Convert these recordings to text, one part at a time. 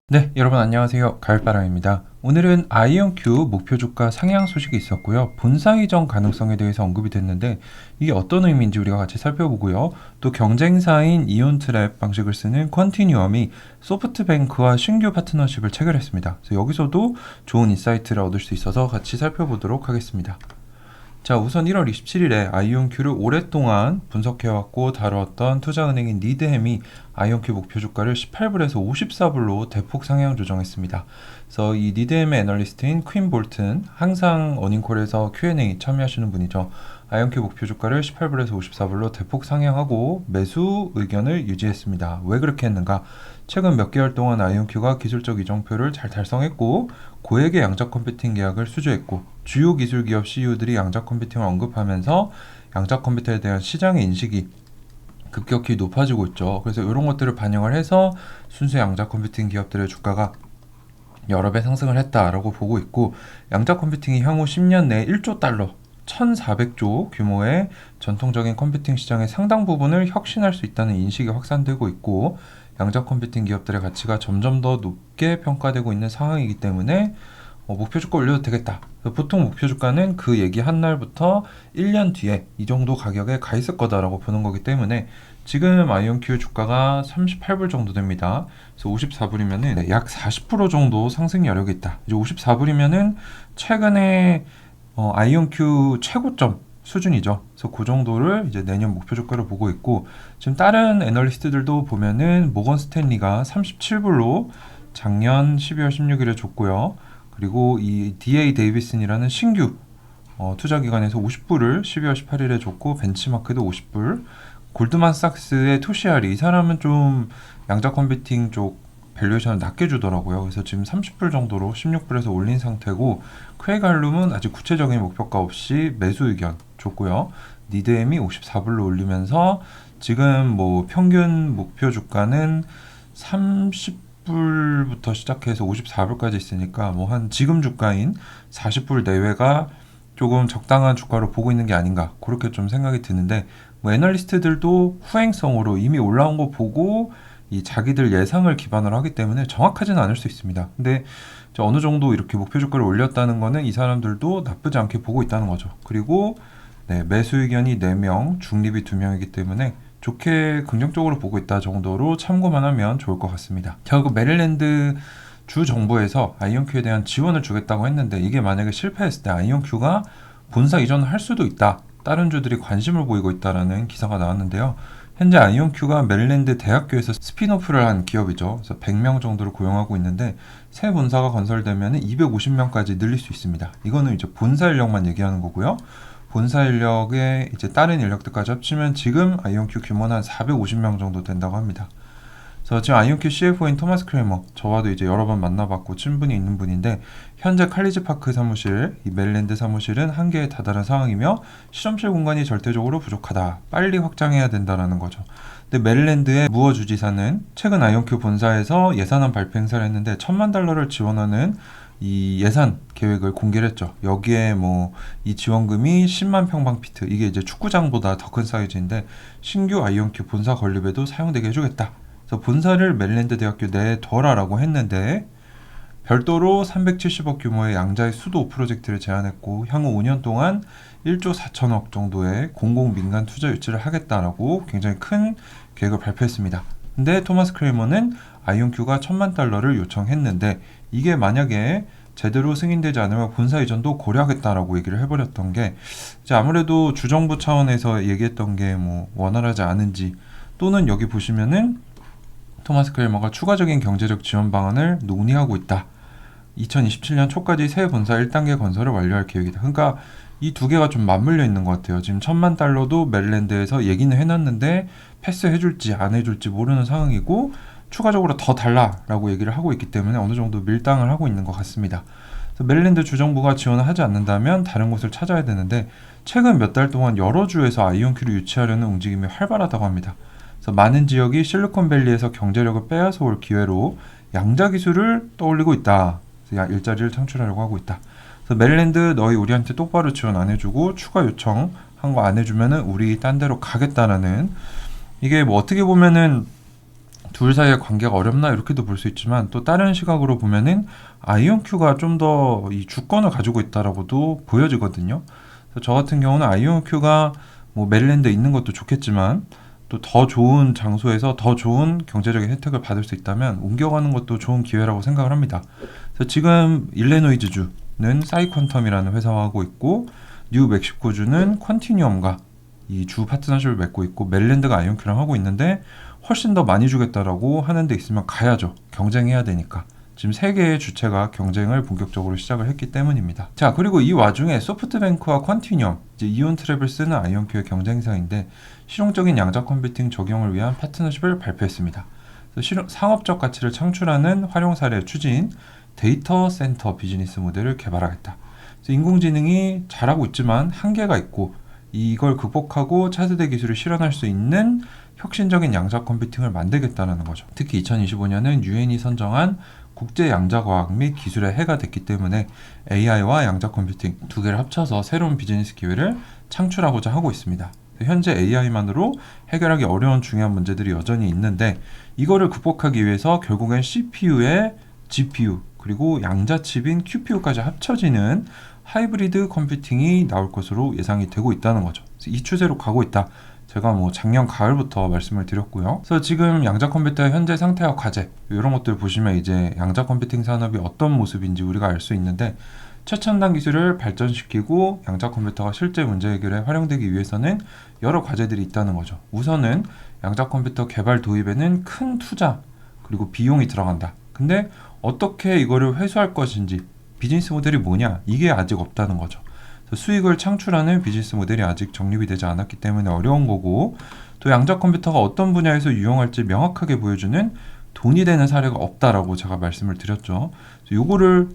네, 여러분 안녕하세요. 가을바람입니다. 오늘은 아이언큐 목표 주가 상향 소식이 있었고요. 본사 이전 가능성에 대해서 언급이 됐는데 이게 어떤 의미인지 우리가 같이 살펴보고요. 또 경쟁사인 이온트랩 방식을 쓰는 컨티뉴엄이 소프트뱅크와 신규 파트너십을 체결했습니다. 그래서 여기서도 좋은 인사이트를 얻을 수 있어서 같이 살펴보도록 하겠습니다. 자, 우선 1월 27일에 아이온큐를 오랫동안 분석해왔고 다루었던 투자은행인 니드햄이 아이온큐 목표 주가를 18불에서 54불로 대폭 상향 조정했습니다. 그래서 이 니드햄의 애널리스트인 퀸 볼튼, 항상 어닝콜에서 Q&A 참여하시는 분이죠. 아이온큐 목표 주가를 18불에서 54불로 대폭 상향하고 매수 의견을 유지했습니다. 왜 그렇게 했는가? 최근 몇 개월 동안 아이온큐가 기술적 이정표를 잘 달성했고 고액의 양자 컴퓨팅 계약을 수주했고 주요 기술 기업 CEO들이 양자 컴퓨팅을 언급하면서 양자 컴퓨터에 대한 시장의 인식이 급격히 높아지고 있죠. 그래서 이런 것들을 반영을 해서 순수 양자 컴퓨팅 기업들의 주가가 여러 배 상승을 했다라고 보고 있고, 양자 컴퓨팅이 향후 10년 내에 1조 달러 1,400조 규모의 전통적인 컴퓨팅 시장의 상당 부분을 혁신할 수 있다는 인식이 확산되고 있고, 양자 컴퓨팅 기업들의 가치가 점점 더 높게 평가되고 있는 상황이기 때문에 목표 주가 올려도 되겠다. 보통 목표 주가는 그 얘기한 날부터 1년 뒤에 이 정도 가격에 가 있을 거다라고 보는 거기 때문에 지금 아이온큐 주가가 38불 정도 됩니다. 그래서 54불이면은 약 40% 정도 상승 여력이 있다. 이제 54불이면은 최근에 아이온큐 최고점 수준이죠. 그래서 그 정도를 이제 내년 목표 주가로 보고 있고, 지금 다른 애널리스트들도 보면은 모건 스탠리가 37불로 작년 12월 16일에 줬고요. 그리고 이 DA 데이비슨이라는 신규 투자기관에서 50불을 12월 18일에 줬고, 벤치마크도 50불, 골드만삭스의 토시아리, 이 사람은 좀 양자 컴퓨팅 쪽 밸류에이션을 낮게 주더라고요. 그래서 지금 30불 정도로 16불에서 올린 상태고, 크레이갈룸은 아직 구체적인 목표가 없이 매수 의견 줬고요. 니드엠이 54불로 올리면서 지금 뭐 평균 목표 주가는 30불부터 시작해서 54불까지 있으니까 뭐 한 지금 주가인 40불 내외가 조금 적당한 주가로 보고 있는 게 아닌가, 그렇게 좀 생각이 드는데, 뭐 애널리스트들도 후행성으로 이미 올라온 거 보고 이 자기들 예상을 기반으로 하기 때문에 정확하지는 않을 수 있습니다. 근데 어느 정도 이렇게 목표 주가를 올렸다는 거는 이 사람들도 나쁘지 않게 보고 있다는 거죠. 그리고 매수 의견이 4명, 중립이 2명이기 때문에 좋게 긍정적으로 보고 있다 정도로 참고만 하면 좋을 것 같습니다. 결국 메릴랜드 주 정부에서 아이온큐에 대한 지원을 주겠다고 했는데, 이게 만약에 실패했을 때 아이온큐가 본사 이전을 할 수도 있다, 다른 주들이 관심을 보이고 있다라는 기사가 나왔는데요. 현재 아이온큐가 메릴랜드 대학교에서 스핀오프를 한 기업이죠. 그래서 100명 정도를 고용하고 있는데 새 본사가 건설되면 250명까지 늘릴 수 있습니다. 이거는 이제 본사 인력만 얘기하는 거고요. 본사 인력에 이제 다른 인력들까지 합치면 지금 아이온큐 규모는 한 450명 정도 된다고 합니다. 그래서 지금 아이온큐 CFO인 토마스 크레머, 저와도 이제 여러 번 만나봤고 친분이 있는 분인데, 현재 칼리지 파크 사무실, 이 메릴랜드 사무실은 한계에 다다른 상황이며 실험실 공간이 절대적으로 부족하다, 빨리 확장해야 된다라는 거죠. 근데 메릴랜드의 무어 주지사는 최근 아이온큐 본사에서 예산안 발표 행사를 했는데 $10,000,000를 지원하는 이 예산 계획을 공개를 했죠. 여기에 뭐 이 지원금이 10만 평방피트, 이게 이제 축구장보다 더 큰 사이즈인데 신규 아이온큐 본사 건립에도 사용되게 해주겠다. 그래서 본사를 메릴랜드 대학교 내에 둬라라고 했는데, 별도로 370억 규모의 양자의 수도 프로젝트를 제안했고 향후 5년 동안 1조 4천억 정도의 공공 민간 투자 유치를 하겠다라고 굉장히 큰 계획을 발표했습니다. 근데 토마스 크레이머는 아이온큐가 $10,000,000를 요청했는데, 이게 만약에 제대로 승인되지 않으면 본사 이전도 고려하겠다라고 얘기를 해버렸던 게, 이제 아무래도 주정부 차원에서 얘기했던 게 뭐 원활하지 않은지, 또는 여기 보시면은 토마스 크레머가 추가적인 경제적 지원 방안을 논의하고 있다. 2027년 초까지 새 본사 1단계 건설을 완료할 계획이다. 그러니까 이 두 개가 좀 맞물려 있는 것 같아요. 지금 $10,000,000도 메릴랜드에서 얘기는 해놨는데 패스해줄지 안 해줄지 모르는 상황이고, 추가적으로 더 달라라고 얘기를 하고 있기 때문에 어느 정도 밀당을 하고 있는 것 같습니다. 그래서 메릴랜드 주정부가 지원을 하지 않는다면 다른 곳을 찾아야 되는데, 최근 몇 달 동안 여러 주에서 아이온큐를 유치하려는 움직임이 활발하다고 합니다. 그래서 많은 지역이 실리콘밸리에서 경제력을 빼앗아 올 기회로 양자 기술을 떠올리고 있다. 그래서 일자리를 창출하려고 하고 있다. 그래서 메릴랜드, 너희 우리한테 똑바로 지원 안 해주고 추가 요청 한 거 안 해주면은 우리 딴 데로 가겠다라는, 이게 뭐 어떻게 보면은 둘 사이의 관계가 어렵나 이렇게도 볼 수 있지만 또 다른 시각으로 보면은 아이온큐가 좀 더 이 주권을 가지고 있다라고도 보여지거든요. 그래서 저 같은 경우는 아이온큐가 뭐 메릴랜드에 있는 것도 좋겠지만 또 더 좋은 장소에서 더 좋은 경제적인 혜택을 받을 수 있다면 옮겨가는 것도 좋은 기회라고 생각을 합니다. 그래서 지금 일리노이즈주는 사이퀀텀이라는 회사와 하고 있고 뉴멕시코주는 컨티뉴엄과 이 주 파트너십을 맺고 있고 메릴랜드가 아이온큐랑 하고 있는데 훨씬 더 많이 주겠다라고 하는 데 있으면 가야죠. 경쟁해야 되니까. 지금 세 개의 주체가 경쟁을 본격적으로 시작을 했기 때문입니다. 자, 그리고 이 와중에 소프트뱅크와 컨티뉴엄, 이제 이온트랩을 쓰는 아이온큐의 경쟁사인데 실용적인 양자 컴퓨팅 적용을 위한 파트너십을 발표했습니다. 상업적 가치를 창출하는 활용 사례 추진, 데이터 센터 비즈니스 모델을 개발하겠다. 인공지능이 잘하고 있지만 한계가 있고 이걸 극복하고 차세대 기술을 실현할 수 있는 혁신적인 양자 컴퓨팅을 만들겠다는 거죠. 특히 2025년은 유엔이 선정한 국제 양자과학 및 기술의 해가 됐기 때문에 AI와 양자 컴퓨팅 두 개를 합쳐서 새로운 비즈니스 기회를 창출하고자 하고 있습니다. 현재 AI만으로 해결하기 어려운 중요한 문제들이 여전히 있는데 이거를 극복하기 위해서 결국엔 CPU에 GPU 그리고 양자칩인 QPU까지 합쳐지는 하이브리드 컴퓨팅이 나올 것으로 예상이 되고 있다는 거죠. 이 추세로 가고 있다. 제가 뭐 작년 가을부터 말씀을 드렸고요. 그래서 지금 양자 컴퓨터의 현재 상태와 과제 이런 것들 보시면 이제 양자 컴퓨팅 산업이 어떤 모습인지 우리가 알 수 있는데 최첨단 기술을 발전시키고 양자 컴퓨터가 실제 문제 해결에 활용되기 위해서는 여러 과제들이 있다는 거죠. 우선은 양자 컴퓨터 개발 도입에는 큰 투자 그리고 비용이 들어간다. 근데 어떻게 이거를 회수할 것인지 비즈니스 모델이 뭐냐 이게 아직 없다는 거죠. 수익을 창출하는 비즈니스 모델이 아직 정립이 되지 않았기 때문에 어려운 거고 또 양자 컴퓨터가 어떤 분야에서 유용할지 명확하게 보여주는 돈이 되는 사례가 없다라고 제가 말씀을 드렸죠. 요거를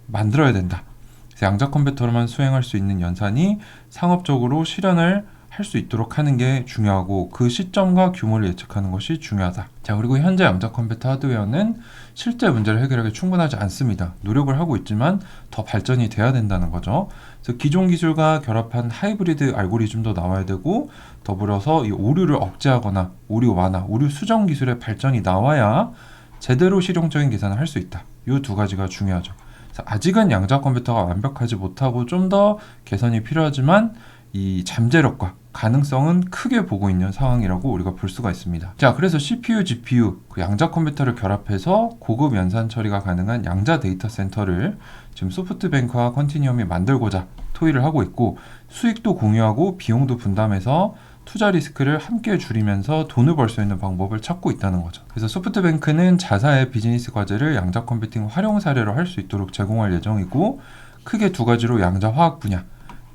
만들어야 된다. 그래서 양자 컴퓨터로만 수행할 수 있는 연산이 상업적으로 실현을 할 수 있도록 하는 게 중요하고 그 시점과 규모를 예측하는 것이 중요하다. 자, 그리고 현재 양자 컴퓨터 하드웨어는 실제 문제를 해결하기 충분하지 않습니다. 노력을 하고 있지만 더 발전이 돼야 된다는 거죠. 그래서 기존 기술과 결합한 하이브리드 알고리즘도 나와야 되고 더불어서 이 오류를 억제하거나 오류 완화, 오류 수정 기술의 발전이 나와야 제대로 실용적인 계산을 할 수 있다. 이 두 가지가 중요하죠. 그래서 아직은 양자 컴퓨터가 완벽하지 못하고 좀 더 개선이 필요하지만 이 잠재력과 가능성은 크게 보고 있는 상황이라고 우리가 볼 수가 있습니다. 자, 그래서 CPU, GPU, 그 양자 컴퓨터를 결합해서 고급 연산 처리가 가능한 양자 데이터 센터를 지금 소프트뱅크와 컨티뉴엄이 만들고자 토의를 하고 있고 수익도 공유하고 비용도 분담해서 투자 리스크를 함께 줄이면서 돈을 벌 수 있는 방법을 찾고 있다는 거죠. 그래서 소프트뱅크는 자사의 비즈니스 과제를 양자 컴퓨팅 활용 사례로 할 수 있도록 제공할 예정이고 크게 두 가지로 양자 화학 분야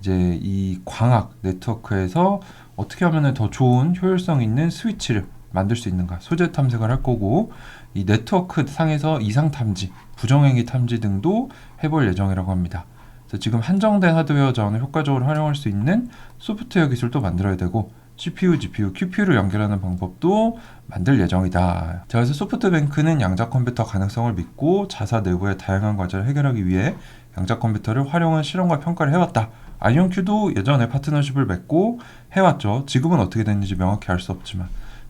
이제 이 광학 네트워크에서 어떻게 하면 더 좋은 효율성 있는 스위치를 만들 수 있는가 소재 탐색을 할 거고 이 네트워크 상에서 이상 탐지, 부정행위 탐지 등도 해볼 예정이라고 합니다. 그래서 지금 한정된 하드웨어 자원을 효과적으로 활용할 수 있는 소프트웨어 기술도 만들어야 되고 CPU, GPU, QPU를 연결하는 방법도 만들 예정이다. 자, 그래서 소프트뱅크는 양자 컴퓨터 가능성을 믿고 자사 내부의 다양한 과제를 해결하기 위해 양자 컴퓨터를 활용한 실험과 평가를 해왔다. 아이온큐도 예전에 파트너십을 맺고 해왔죠. 지금은 어떻게 됐는지 명확히 알 수 없지만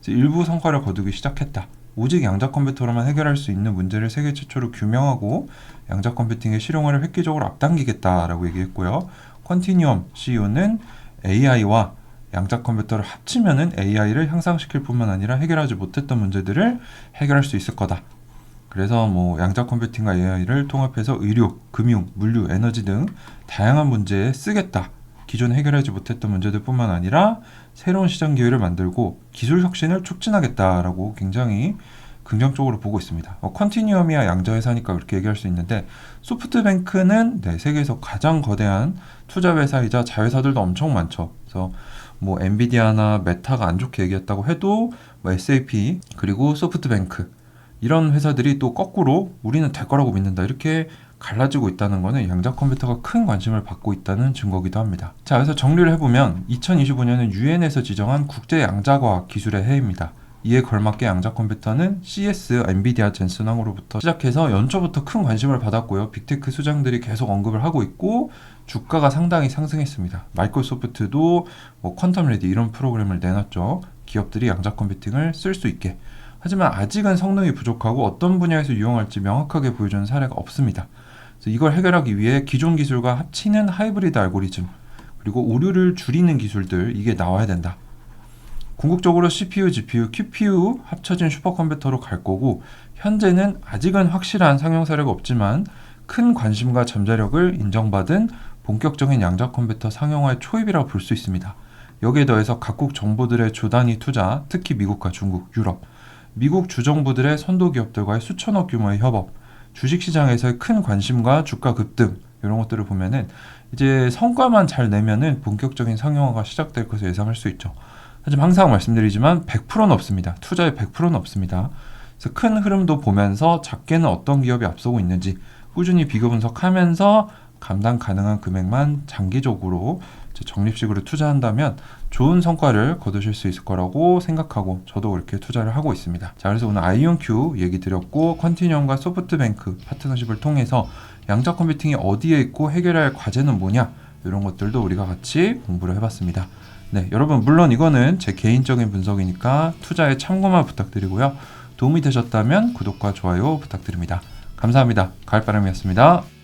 일부 성과를 거두기 시작했다. 오직 양자 컴퓨터로만 해결할 수 있는 문제를 세계 최초로 규명하고 양자 컴퓨팅의 실용화를 획기적으로 앞당기겠다라고 얘기했고요. 컨티뉴엄 CEO는 AI와 양자 컴퓨터를 합치면은 AI를 향상시킬 뿐만 아니라 해결하지 못했던 문제들을 해결할 수 있을 거다. 그래서 뭐 양자 컴퓨팅과 AI를 통합해서 의료, 금융, 물류, 에너지 등 다양한 문제에 쓰겠다. 기존 해결하지 못했던 문제들 뿐만 아니라 새로운 시장 기회를 만들고 기술 혁신을 촉진하겠다라고 굉장히 긍정적으로 보고 있습니다. 컨티뉴엄이야 양자 회사니까 그렇게 얘기할 수 있는데 소프트뱅크는 세계에서 가장 거대한 투자 회사이자 자회사들도 엄청 많죠. 그래서 뭐 엔비디아나 메타가 안 좋게 얘기했다고 해도 뭐 SAP 그리고 소프트뱅크 이런 회사들이 또 거꾸로 우리는 될 거라고 믿는다 이렇게 갈라지고 있다는 것은 양자 컴퓨터가 큰 관심을 받고 있다는 증거기도 합니다. 자, 그래서 정리를 해보면 2025년은 유엔에서 지정한 국제 양자과학 기술의 해입니다. 이에 걸맞게 양자 컴퓨터는 CS, 엔비디아, 젠슨왕으로부터 시작해서 연초부터 큰 관심을 받았고요. 빅테크 수장들이 계속 언급을 하고 있고 주가가 상당히 상승했습니다. 마이크로소프트도 뭐 퀀텀 레디 이런 프로그램을 내놨죠. 기업들이 양자 컴퓨팅을 쓸 수 있게. 하지만 아직은 성능이 부족하고 어떤 분야에서 유용할지 명확하게 보여주는 사례가 없습니다. 그래서 이걸 해결하기 위해 기존 기술과 합치는 하이브리드 알고리즘, 그리고 오류를 줄이는 기술들, 이게 나와야 된다. 궁극적으로 CPU, GPU, QPU 합쳐진 슈퍼컴퓨터로 갈 거고, 현재는 아직은 확실한 상용 사례가 없지만 큰 관심과 잠재력을 인정받은 본격적인 양자 컴퓨터 상용화의 초입이라고 볼 수 있습니다. 여기에 더해서 각국 정부들의 조단위 투자, 특히 미국과 중국, 유럽, 미국 주정부들의 선도 기업들과의 수천억 규모의 협업, 주식시장에서의 큰 관심과 주가 급등, 이런 것들을 보면은 이제 성과만 잘 내면은 본격적인 상용화가 시작될 것을 예상할 수 있죠. 하지만 항상 말씀드리지만 100%는 없습니다. 투자의 100%는 없습니다. 그래서 큰 흐름도 보면서 작게는 어떤 기업이 앞서고 있는지 꾸준히 비교 분석하면서 감당 가능한 금액만 장기적으로 적립식으로 투자한다면 좋은 성과를 거두실 수 있을 거라고 생각하고 저도 그렇게 투자를 하고 있습니다. 자, 그래서 오늘 아이온큐 얘기 드렸고, 컨티니엄과 소프트뱅크 파트너십을 통해서 양자 컴퓨팅이 어디에 있고 해결해야 할 과제는 뭐냐, 이런 것들도 우리가 같이 공부를 해봤습니다. 네, 여러분 물론 이거는 제 개인적인 분석이니까 투자에 참고만 부탁드리고요. 도움이 되셨다면 구독과 좋아요 부탁드립니다. 감사합니다. 가을바람이었습니다.